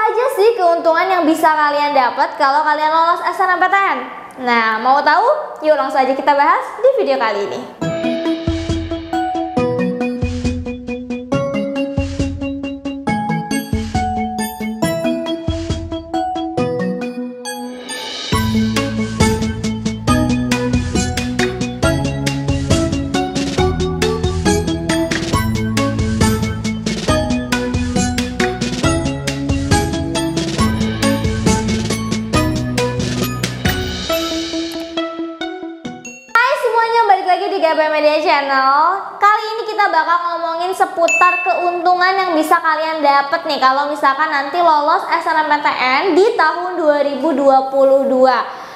aja sih keuntungan yang bisa kalian dapat kalau kalian lolos SNMPTN? Nah, mau tahu? Yuk langsung aja kita bahas di video kali ini. GP Media Channel. Kali ini kita bakal ngomongin seputar keuntungan yang bisa kalian dapat nih kalau misalkan nanti lolos SNMPTN di tahun 2022.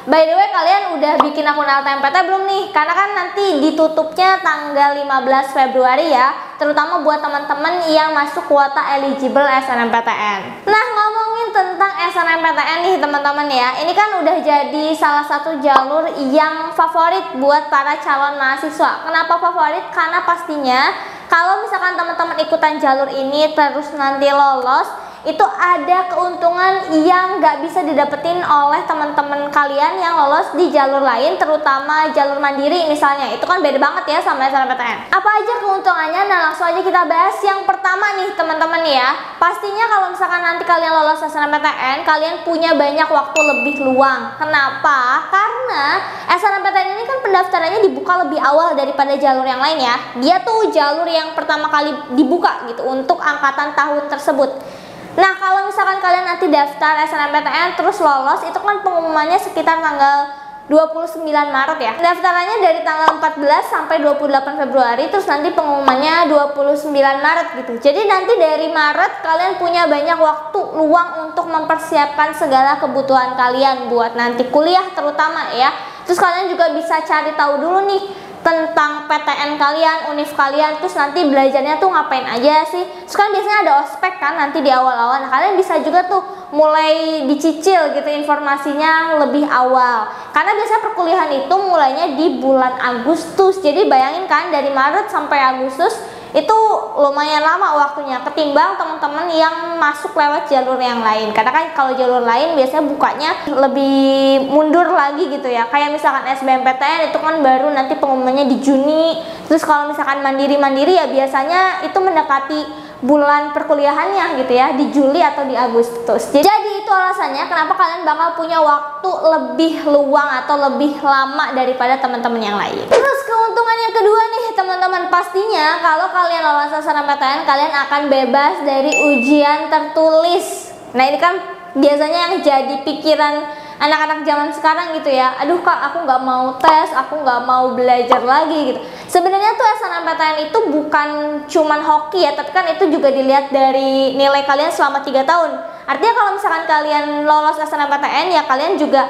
By the way, kalian udah bikin akun LTMPT belum nih? Karena kan nanti ditutupnya tanggal 15 Februari ya, terutama buat teman-teman yang masuk kuota eligible SNMPTN. Nah, ngomongin tentang SNMPTN nih teman-teman ya, ini kan udah jadi salah satu jalur yang favorit buat para calon mahasiswa. Kenapa favorit? Karena pastinya kalau misalkan teman-teman ikutan jalur ini terus nanti lolos, itu ada keuntungan yang nggak bisa didapetin oleh teman-teman kalian yang lolos di jalur lain, terutama jalur mandiri misalnya. Itu kan beda banget ya sama SNMPTN. Apa aja keuntungannya? Nah, langsung aja kita bahas. Yang pertama nih teman-teman ya, pastinya kalau misalkan nanti kalian lolos SNMPTN, kalian punya banyak waktu lebih luang. Kenapa? Karena SNMPTN ini kan pendaftarannya dibuka lebih awal daripada jalur yang lain ya. Dia tuh jalur yang pertama kali dibuka gitu untuk angkatan tahun tersebut. Nah, kalau misalkan kalian nanti daftar SNMPTN terus lolos, itu kan pengumumannya sekitar tanggal 29 Maret ya. Pendaftarannya dari tanggal 14 sampai 28 Februari, terus nanti pengumumannya 29 Maret gitu. Jadi nanti dari Maret kalian punya banyak waktu luang untuk mempersiapkan segala kebutuhan kalian buat nanti kuliah terutama ya. Terus kalian juga bisa cari tahu dulu nih tentang PTN kalian, univ kalian, terus nanti belajarnya tuh ngapain aja sih. Terus kan biasanya ada ospek kan nanti di awal-awal. Nah, kalian bisa juga tuh mulai dicicil gitu informasinya lebih awal. Karena biasanya perkuliahan itu mulainya di bulan Agustus. Jadi bayangin kan dari Maret sampai Agustus itu lumayan lama waktunya ketimbang teman-teman yang masuk lewat jalur yang lain. Karena kan kalau jalur lain biasanya bukanya lebih mundur lagi gitu ya. Kayak misalkan SBMPTN itu kan baru nanti pengumumannya di Juni. Terus kalau misalkan mandiri ya biasanya itu mendekati bulan perkuliahannya gitu ya, di Juli atau di Agustus. Jadi itu alasannya kenapa kalian bakal punya waktu lebih luang atau lebih lama daripada teman-teman yang lain. Terus keuntungan yang kedua nih teman-teman, pastinya kalau kalian lolos SNMPTN kalian akan bebas dari ujian tertulis. Nah, ini kan biasanya yang jadi pikiran anak-anak zaman sekarang gitu ya. Aduh kak, aku nggak mau tes, aku nggak mau belajar lagi gitu. Sebenarnya tuh SNMPTN itu bukan cuman hoki ya, tapi kan itu juga dilihat dari nilai kalian selama 3 tahun. Artinya kalau misalkan kalian lolos SNMPTN ya kalian juga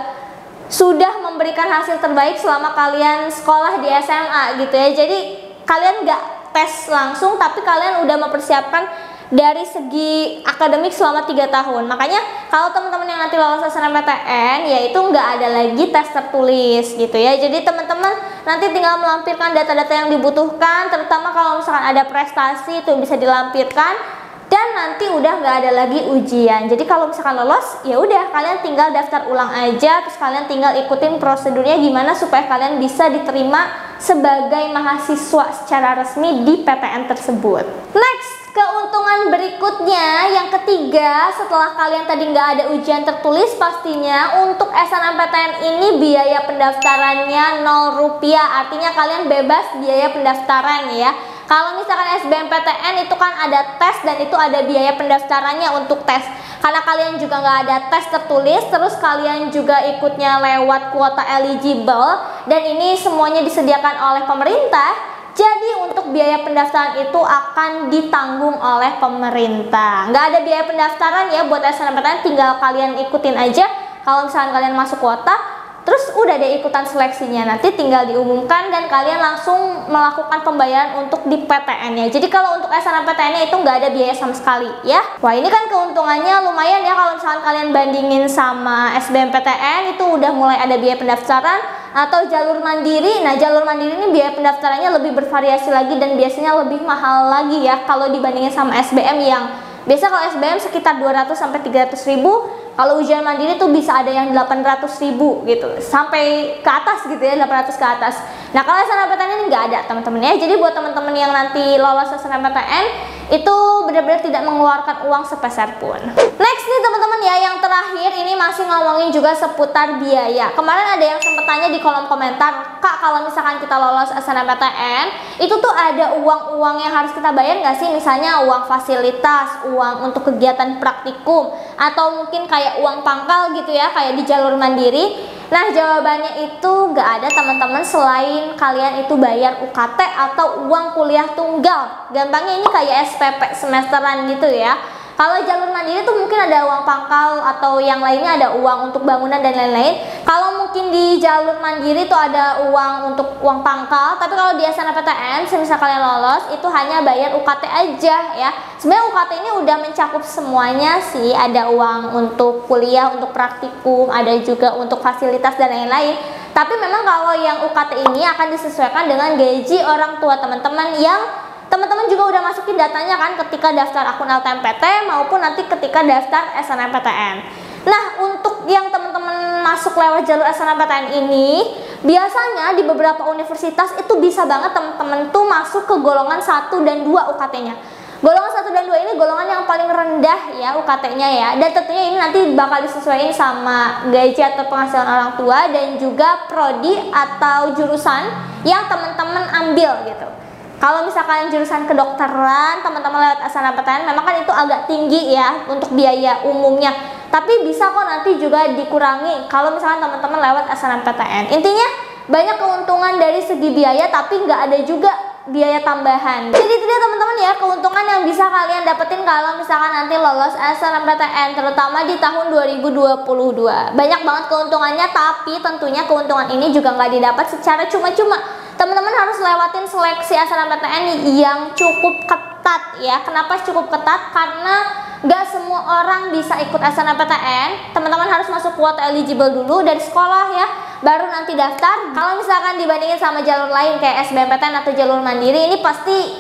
sudah memberikan hasil terbaik selama kalian sekolah di SMA gitu ya. Jadi kalian nggak tes langsung, tapi kalian udah mempersiapkan dari segi akademik selama 3 tahun. Makanya kalau teman-teman yang nanti lolos SNMPTN ya itu nggak ada lagi tes tertulis gitu ya. Jadi teman-teman nanti tinggal melampirkan data-data yang dibutuhkan, terutama kalau misalkan ada prestasi itu bisa dilampirkan, dan nanti udah nggak ada lagi ujian. Jadi kalau misalkan lolos ya udah kalian tinggal daftar ulang aja, terus kalian tinggal ikutin prosedurnya gimana supaya kalian bisa diterima sebagai mahasiswa secara resmi di PTN tersebut. Next, keuntungan berikutnya yang ketiga, setelah kalian tadi nggak ada ujian tertulis, pastinya untuk SNMPTN ini biaya pendaftarannya 0 rupiah. Artinya kalian bebas biaya pendaftaran ya. Kalau misalkan SBMPTN itu kan ada tes dan itu ada biaya pendaftarannya untuk tes. Karena kalian juga nggak ada tes tertulis, terus kalian juga ikutnya lewat kuota eligible, dan ini semuanya disediakan oleh pemerintah. Jadi untuk biaya pendaftaran itu akan ditanggung oleh pemerintah. Nggak ada biaya pendaftaran ya buat SNMPTN, tinggal kalian ikutin aja. Kalau misalkan kalian masuk kuota, terus udah deh ikutan seleksinya, nanti tinggal diumumkan dan kalian langsung melakukan pembayaran untuk di PTN-nya. Jadi kalau untuk SNMPTN-nya itu nggak ada biaya sama sekali ya. Wah, ini kan keuntungannya lumayan ya kalau misalkan kalian bandingin sama SBMPTN, itu udah mulai ada biaya pendaftaran. Atau jalur mandiri. Nah, jalur mandiri ini biaya pendaftarannya lebih bervariasi lagi dan biasanya lebih mahal lagi ya kalau dibandingin sama SBM yang Biasa kalau SBM sekitar 200 sampai 300 ribu, kalau ujian mandiri tuh bisa ada yang 800 ribu gitu, sampai ke atas gitu ya, 800 ke atas. Nah kalau SNMPTN ini nggak ada teman-teman ya, jadi buat teman-teman yang nanti lolos SNMPTN itu benar-benar tidak mengeluarkan uang sepeser pun. Next nih teman-teman ya, yang terakhir ini masih ngomongin juga seputar biaya. Kemarin ada yang sempat tanya di kolom komentar, Kak kalau misalkan kita lolos SNMPTN itu tuh ada uang-uang yang harus kita bayar nggak sih? Misalnya uang fasilitas, uang untuk kegiatan praktikum, atau mungkin kayak uang pangkal gitu ya, kayak di jalur mandiri. Nah jawabannya itu nggak ada teman-teman, selain kalian itu bayar UKT atau uang kuliah tunggal. Gampangnya ini kayak SPP semesteran gitu ya. Kalau jalur mandiri tuh mungkin ada uang pangkal atau yang lainnya, ada uang untuk bangunan dan lain-lain. Kalau mungkin di jalur mandiri tuh ada uang untuk uang pangkal, tapi kalau di SNMPTN semisal kalian lolos itu hanya bayar UKT aja ya. Sebenarnya UKT ini udah mencakup semuanya sih, ada uang untuk kuliah, untuk praktikum, ada juga untuk fasilitas dan lain-lain. Tapi memang kalau yang UKT ini akan disesuaikan dengan gaji orang tua teman-teman yang teman-teman juga udah masukin datanya kan ketika daftar akun LTMPT maupun nanti ketika daftar SNMPTN. Nah untuk yang teman-teman masuk lewat jalur SNMPTN ini, biasanya di beberapa universitas itu bisa banget teman-teman tuh masuk ke golongan 1 dan 2 UKT-nya. Golongan 1 dan 2 ini golongan yang paling rendah ya UKT-nya ya, dan tentunya ini nanti bakal disesuaikan sama gaji atau penghasilan orang tua dan juga prodi atau jurusan yang teman-teman ambil gitu. Kalau misalkan jurusan kedokteran teman-teman lewat SNMPTN memang kan itu agak tinggi ya untuk biaya umumnya, tapi bisa kok nanti juga dikurangi kalau misalkan teman-teman lewat SNMPTN. Intinya banyak keuntungan dari segi biaya, tapi nggak ada juga biaya tambahan. Jadi itu dia teman-teman ya, keuntungan yang bisa kalian dapetin kalau misalkan nanti lolos SNMPTN, terutama di tahun 2022. Banyak banget keuntungannya, tapi tentunya keuntungan ini juga nggak didapat secara cuma-cuma. Teman-teman harus lewatin seleksi SNMPTN yang cukup ketat ya. Kenapa cukup ketat? Karena gak semua orang bisa ikut SNMPTN. Teman-teman harus masuk kuota eligible dulu dari sekolah ya, baru nanti daftar. Kalau misalkan dibandingin sama jalur lain kayak SBMPTN atau jalur mandiri, ini pasti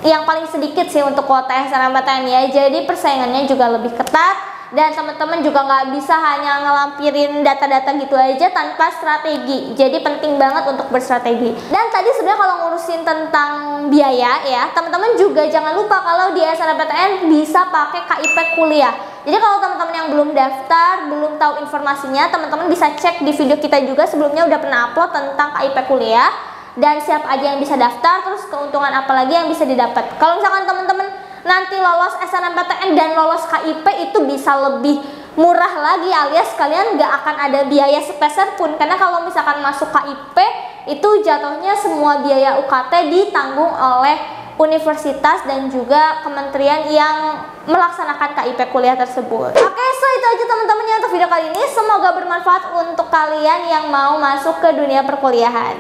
yang paling sedikit sih untuk kuota SNMPTN ya. Jadi persaingannya juga lebih ketat. Dan teman-teman juga nggak bisa hanya ngelampirin data-data gitu aja tanpa strategi. Jadi penting banget untuk berstrategi. Dan tadi sebenarnya kalau ngurusin tentang biaya ya, teman-teman juga jangan lupa kalau di SNMPTN bisa pakai KIP kuliah. Jadi kalau teman-teman yang belum daftar, belum tahu informasinya, teman-teman bisa cek di video kita juga, sebelumnya udah pernah upload tentang KIP kuliah dan siapa aja yang bisa daftar, terus keuntungan apa lagi yang bisa didapat. Kalau misalkan teman-teman nanti lolos SNMPTN dan lolos KIP itu bisa lebih murah lagi, alias kalian nggak akan ada biaya sepeser pun, karena kalau misalkan masuk KIP itu jatuhnya semua biaya UKT ditanggung oleh universitas dan juga kementerian yang melaksanakan KIP kuliah tersebut. Oke, so itu aja teman-teman untuk video kali ini. Semoga bermanfaat untuk kalian yang mau masuk ke dunia perkuliahan.